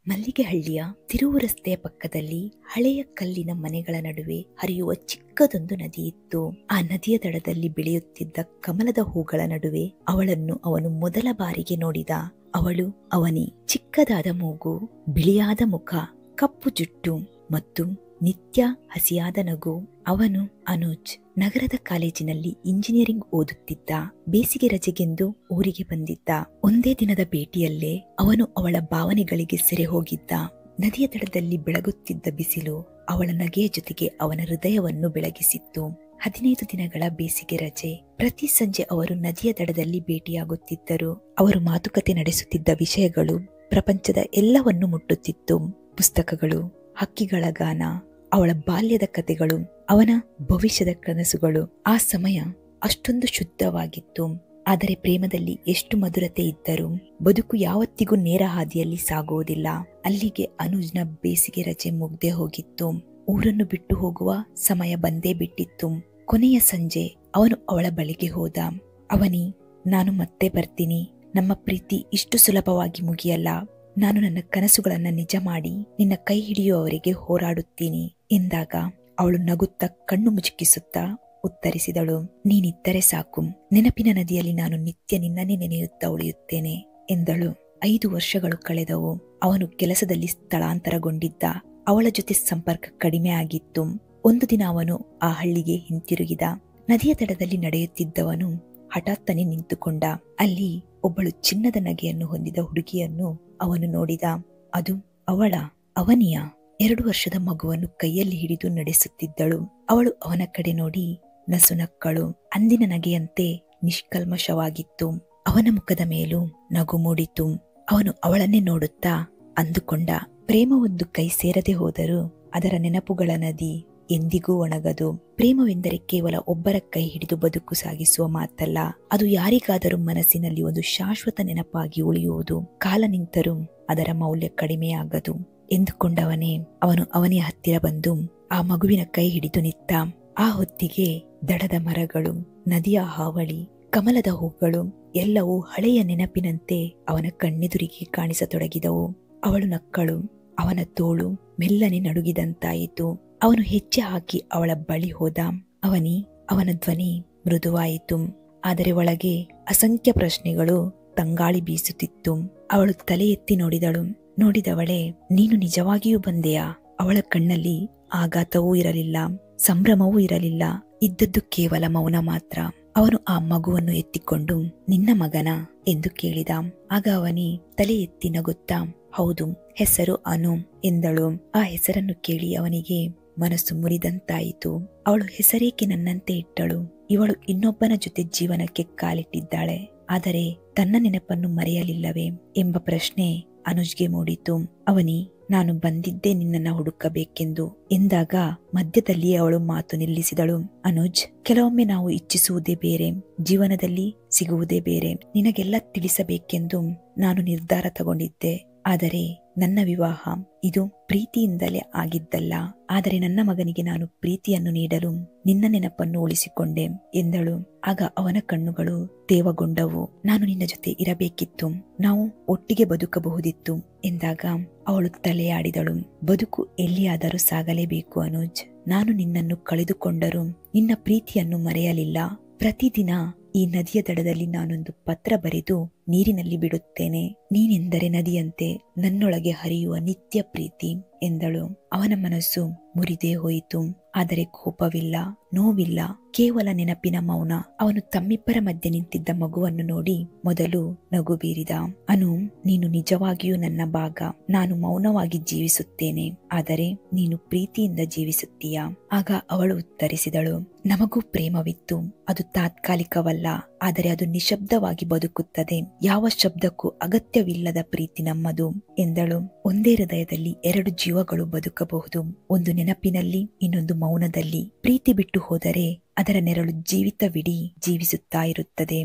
ಮಲ್ಲಿಗೆಹಳ್ಳಿಯ ತಿರುವು ರಸ್ತೆಯ ಪಕ್ಕದಲ್ಲಿ ಹಳೆಯ ಕಲ್ಲಿನ ಮನೆಗಳ ನಡುವೆ ಹರಿಯುವ ಚಿಕ್ಕದೊಂದು ನದಿ ಇತ್ತು. ಆ ನದಿಯ ದಡದಲ್ಲಿ ಬೆಳೆಯುತ್ತಿದ್ದ ಕಮಲದ ಹೂಗಳ ನಡುವೆ ಅವಳನ್ನು ಅವನು ಮೊದಲ ಬಾರಿಗೆ ನೋಡಿದ. ಅವಳು ಅವನಿ ಚಿಕ್ಕದಾದ ಮೂಗು, ಬಿಳಿಯಾದ ಮುಖ, ಕಪ್ಪು ಜುಟ್ಟು ಮತ್ತು ನಿತ್ಯ ಹಸಿಯಾದ ನಗು. ಅವನು ಅನುಜ್ ನಗರದ ಕಾಲೇಜಿನಲ್ಲಿ ಇಂಜಿನಿಯರಿಂಗ್ ಓದುತ್ತಿದ್ದ. ಬೇಸಿಗೆ ರಜೆಗೆಂದು ಊರಿಗೆ ಬಂದಿದ್ದ. ಒಂದೇ ದಿನದ ಭೇಟಿಯಲ್ಲೇ ಅವನು ಅವಳ ಭಾವನೆಗಳಿಗೆ ಸೆರೆ ಹೋಗಿದ್ದ. ನದಿಯ ದಡದಲ್ಲಿ ಬೆಳಗುತ್ತಿದ್ದ ಬಿಸಿಲು ಅವಳ ನಗೆಯ ಜೊತೆಗೆ ಅವನ ಹೃದಯವನ್ನು ಬೆಳಗಿಸಿತ್ತು. 15 ದಿನಗಳ ಬೇಸಿಗೆ ರಜೆ. ಪ್ರತಿ ಸಂಜೆ ಅವರು ನದಿಯ ದಡದಲ್ಲಿ ಭೇಟಿಯಾಗುತ್ತಿದ್ದರು. ಅವರು ಮಾತುಕತೆ ನಡೆಸುತ್ತಿದ್ದ ವಿಷಯಗಳು ಪ್ರಪಂಚದ ಎಲ್ಲವನ್ನು ಮುಟ್ಟುತ್ತಿತ್ತು. ಪುಸ್ತಕಗಳು, ಹಕ್ಕಿಗಳ ಗಾನ, ಅವಳ ಬಾಲ್ಯದ ಕಥೆಗಳು, ಅವನ ಭವಿಷ್ಯದ ಕನಸುಗಳು. ಆ ಸಮಯ ಅಷ್ಟೊಂದು ಶುದ್ಧವಾಗಿತ್ತು. ಆದರೆ ಪ್ರೇಮದಲ್ಲಿ ಎಷ್ಟು ಮಧುರತೆ ಇದ್ದರೂ ಬದುಕು ಯಾವತ್ತಿಗೂ ನೇರ ಹಾದಿಯಲ್ಲಿ ಸಾಗುವುದಿಲ್ಲ. ಅಲ್ಲಿಗೆ ಅನುಜ್ನ ಬೇಸಿಗೆ ರಜೆ ಮುಗ್ದೇ ಹೋಗಿತ್ತು. ಊರನ್ನು ಬಿಟ್ಟು ಹೋಗುವ ಸಮಯ ಬಂದೇ ಬಿಟ್ಟಿತ್ತು. ಕೊನೆಯ ಸಂಜೆ ಅವನು ಅವಳ ಬಳಿಗೆ ಹೋದ. ಅವನಿ, ನಾನು ಮತ್ತೆ ಬರ್ತೀನಿ. ನಮ್ಮ ಪ್ರೀತಿ ಇಷ್ಟು ಸುಲಭವಾಗಿ ಮುಗಿಯಲ್ಲ. ನಾನು ನನ್ನ ಕನಸುಗಳನ್ನ ನಿಜ ಮಾಡಿ ನಿನ್ನ ಕೈ ಹಿಡಿಯುವವರೆಗೆ ಹೋರಾಡುತ್ತೀನಿ ಎಂದಾಗ ಅವಳು ನಗುತ್ತಾ ಕಣ್ಣು ಮುಚ್ಚುಕಿಸುತ್ತಾ ಉತ್ತರಿಸಿದಳು, ನೀನಿದ್ದರೆ ಸಾಕು. ನೆನಪಿನ ನದಿಯಲ್ಲಿ ನಾನು ನಿತ್ಯ ನಿನ್ನನ್ನೇ ನೆನೆಯುತ್ತಾ ಉಳಿಯುತ್ತೇನೆ ಎಂದಳು. 5 ವರ್ಷಗಳು ಕಳೆದವು. ಅವನು ಕೆಲಸದಲ್ಲಿ ಸ್ಥಳಾಂತರಗೊಂಡಿದ್ದ. ಅವಳ ಜೊತೆ ಸಂಪರ್ಕ ಕಡಿಮೆ ಆಗಿತ್ತು. ಒಂದು ದಿನ ಅವನು ಆ ಹಳ್ಳಿಗೆ ಹಿಂತಿರುಗಿದ. ನದಿಯ ದಡದಲ್ಲಿ ನಡೆಯುತ್ತಿದ್ದವನು ಹಠಾತ್ತನೆ ನಿಂತುಕೊಂಡ. ಅಲ್ಲಿ ಒಬ್ಬಳು ಚಿನ್ನದ ನಗೆಯನ್ನು ಹೊಂದಿದ ಹುಡುಗಿಯನ್ನು ಅವನು ನೋಡಿದ. ಅದು ಅವನಿಯ 2 ವರ್ಷದ ಮಗುವನ್ನು ಕೈಯಲ್ಲಿ ಹಿಡಿದು ನಡೆಸುತ್ತಿದ್ದಳು. ಅವಳು ಅವನ ಕಡೆ ನೋಡಿ ನಸುನಕ್ಕಳು. ಅಂದಿನ ನಗೆಯಂತೆ ನಿಷ್ಕಲ್ಮಶವಾಗಿತ್ತು. ಅವನ ಮುಖದ ಮೇಲೂ ನಗು ಮೂಡಿತು. ಅವನು ಅವಳನ್ನೇ ನೋಡುತ್ತಾ ಅಂದುಕೊಂಡ, ಪ್ರೇಮವೊಂದು ಕೈ ಸೇರದೆ ಹೋದರೂ ಅದರ ನೆನಪುಗಳ ನದಿ ಎಂದಿಗೂ ಒಣಗದು. ಪ್ರೇಮವೆಂದರೆ ಕೇವಲ ಒಬ್ಬರ ಕೈ ಹಿಡಿದು ಬದುಕು ಸಾಗಿಸುವ ಮಾತಲ್ಲ. ಅದು ಯಾರಿಗಾದರೂ ಮನಸ್ಸಿನಲ್ಲಿ ಒಂದು ಶಾಶ್ವತ ನೆನಪಾಗಿ ಉಳಿಯುವುದು. ಕಾಲ ನಿಂತರೂ ಅದರ ಮೌಲ್ಯ ಕಡಿಮೆಯಾಗದು ಎಂದುಕೊಂಡವನೇ ಅವನು ಅವನಿಯ ಹತ್ತಿರ ಬಂದು ಆ ಮಗುವಿನ ಕೈ ಹಿಡಿದು ನಿಂತ. ಆ ಹೊತ್ತಿಗೆ ದಡದ ಮರಗಳು, ನದಿಯ ಹಾವಳಿ, ಕಮಲದ ಹೂಗಳು ಎಲ್ಲವೂ ಹಳೆಯ ನೆನಪಿನಂತೆ ಅವನ ಕಣ್ಣೆದುರಿಗೆ ಕಾಣಿಸತೊಡಗಿದವು. ಅವಳು ನಕ್ಕಳು. ಅವನ ತೋಳು ಮೆಲ್ಲನೆ ನಡುಗಿದಂತಾಯಿತು. ಅವನು ಹೆಜ್ಜೆ ಹಾಕಿ ಅವಳ ಬಳಿ ಹೋದ. ಅವನ ಧ್ವನಿ ಮೃದುವಾಯಿತು. ಆದರೆ ಒಳಗೆ ಅಸಂಖ್ಯ ಪ್ರಶ್ನೆಗಳು ತಂಗಾಳಿ ಬೀಸುತ್ತಿತ್ತು. ಅವಳು ತಲೆ ಎತ್ತಿ ನೋಡಿದವಳೇ, ನೀನು ನಿಜವಾಗಿಯೂ ಬಂದೆಯಾ? ಅವಳ ಕಣ್ಣಲ್ಲಿ ಆಘಾತವೂ ಇರಲಿಲ್ಲ, ಸಂಭ್ರಮವೂ ಇರಲಿಲ್ಲ. ಇದ್ದದ್ದು ಕೇವಲ ಮೌನ ಮಾತ್ರ. ಅವನು ಆ ಮಗುವನ್ನು ಎತ್ತಿಕೊಂಡು, ನಿನ್ನ ಮಗನ ಎಂದು ಕೇಳಿದ. ಆಗ ಅವನಿ ತಲೆ ಎತ್ತಿ ನಗುತ್ತಾ, ಹೌದು, ಹೆಸರು ಅನು ಎಂದಳು. ಆ ಹೆಸರನ್ನು ಕೇಳಿ ಅವನಿಗೆ ಮನಸ್ಸು ಮುರಿದಂತಾಯಿತು. ಅವಳು ಹೆಸರೇಕೆ ನನ್ನಂತೆ ಇಟ್ಟಳು? ಇವಳು ಇನ್ನೊಬ್ಬನ ಜೊತೆ ಜೀವನಕ್ಕೆ ಕಾಲಿಟ್ಟಿದ್ದಾಳೆ, ಆದರೆ ತನ್ನ ನೆನಪನ್ನು ಮರೆಯಲಿಲ್ಲವೇ ಎಂಬ ಪ್ರಶ್ನೆ ಅನುಜ್ಗೆ ಮೂಡಿತು. ಅವನಿ, ನಾನು ಬಂದಿದ್ದೇ ನಿನ್ನನ್ನ ಹುಡುಕಬೇಕೆಂದು ಎಂದಾಗ ಮಧ್ಯದಲ್ಲಿ ಅವಳು ಮಾತು ನಿಲ್ಲಿಸಿದಳು. ಅನುಜ್, ಕೆಲವೊಮ್ಮೆ ನಾವು ಇಚ್ಛಿಸುವುದೇ ಬೇರೆ, ಜೀವನದಲ್ಲಿ ಸಿಗುವುದೇ ಬೇರೆ. ನಿನಗೆಲ್ಲ ತಿಳಿಸಬೇಕೆಂದು ನಾನು ನಿರ್ಧಾರ ತಗೊಂಡಿದ್ದೆ. ಆದರೆ ನನ್ನ ವಿವಾಹ ಇದು ಪ್ರೀತಿಯಿಂದಲೇ ಆಗಿದ್ದಲ್ಲ. ಆದರೆ ನನ್ನ ಮಗನಿಗೆ ನಾನು ಪ್ರೀತಿಯನ್ನು ನೀಡಲು ನಿನ್ನ ನೆನಪನ್ನು ಉಳಿಸಿಕೊಂಡೆ ಎಂದಳು. ಆಗ ಅವನ ಕಣ್ಣುಗಳು ತೇವಗೊಂಡವು. ನಾನು ನಿನ್ನ ಜೊತೆ ಇರಬೇಕಿತ್ತು, ನಾವು ಒಟ್ಟಿಗೆ ಬದುಕಬಹುದಿತ್ತು ಎಂದಾಗ ಅವಳು ತಲೆಯಾಡಿದಳು. ಬದುಕು ಎಲ್ಲಿಯಾದರೂ ಸಾಗಲೇಬೇಕು ಅನುಜ್. ನಾನು ನಿನ್ನನ್ನು ಕಳೆದುಕೊಂಡರೂ ನಿನ್ನ ಪ್ರೀತಿಯನ್ನು ಮರೆಯಲಿಲ್ಲ. ಪ್ರತಿದಿನ ಈ ನದಿಯ ದಡದಲ್ಲಿ ನಾನೊಂದು ಪತ್ರ ಬರೆದು ನೀರಿನಲ್ಲಿ ಬಿಡುತ್ತೇನೆ. ನೀನೆಂದರೆ ನದಿಯಂತೆ ನನ್ನೊಳಗೆ ಹರಿಯುವ ನಿತ್ಯ ಪ್ರೀತಿ ಎಂದಳು. ಅವನ ಮನಸ್ಸು ಮುರಿದೇ ಹೋಯಿತು. ಆದರೆ ಕೋಪವಿಲ್ಲ, ನೋವಿಲ್ಲ, ಕೇವಲ ನೆನಪಿನ ಮೌನ. ಅವನು ತಮ್ಮಿಬ್ಬರ ಮಧ್ಯೆ ನಿಂತಿದ್ದ ಮಗುವನ್ನು ನೋಡಿ ಮೊದಲು ನಗು ಬೀರಿದ. ಅನು, ನೀನು ನಿಜವಾಗಿಯೂ ನನ್ನ ಭಾಗ. ನಾನು ಮೌನವಾಗಿ ಜೀವಿಸುತ್ತೇನೆ, ಆದರೆ ನೀನು ಪ್ರೀತಿಯಿಂದ ಜೀವಿಸುತ್ತೀಯಾ? ಆಗ ಅವಳು ಉತ್ತರಿಸಿದಳು, ನಮಗೂ ಪ್ರೇಮವಿತ್ತು. ಅದು ತಾತ್ಕಾಲಿಕವಲ್ಲ, ಆದರೆ ಅದು ನಿಶಬ್ದವಾಗಿ ಬದುಕುತ್ತದೆ. ಯಾವ ಶಬ್ದಕ್ಕೂ ಅಗತ್ಯವಿಲ್ಲದ ಪ್ರೀತಿ ನಮ್ಮದು ಎಂದಳು. ಒಂದೇ ಹೃದಯದಲ್ಲಿ 2 ಜೀವಗಳು ಬದುಕಬಹುದು. ಒಂದು ನೆನಪಿನಲ್ಲಿ, ಇನ್ನೊಂದು ಮೌನದಲ್ಲಿ. ಪ್ರೀತಿ ಬಿಟ್ಟು ಹೋದರೆ ಅದರ ನೆರಳು ಜೀವಿತವಿಡೀ ಜೀವಿಸುತ್ತಾ ಇರುತ್ತದೆ.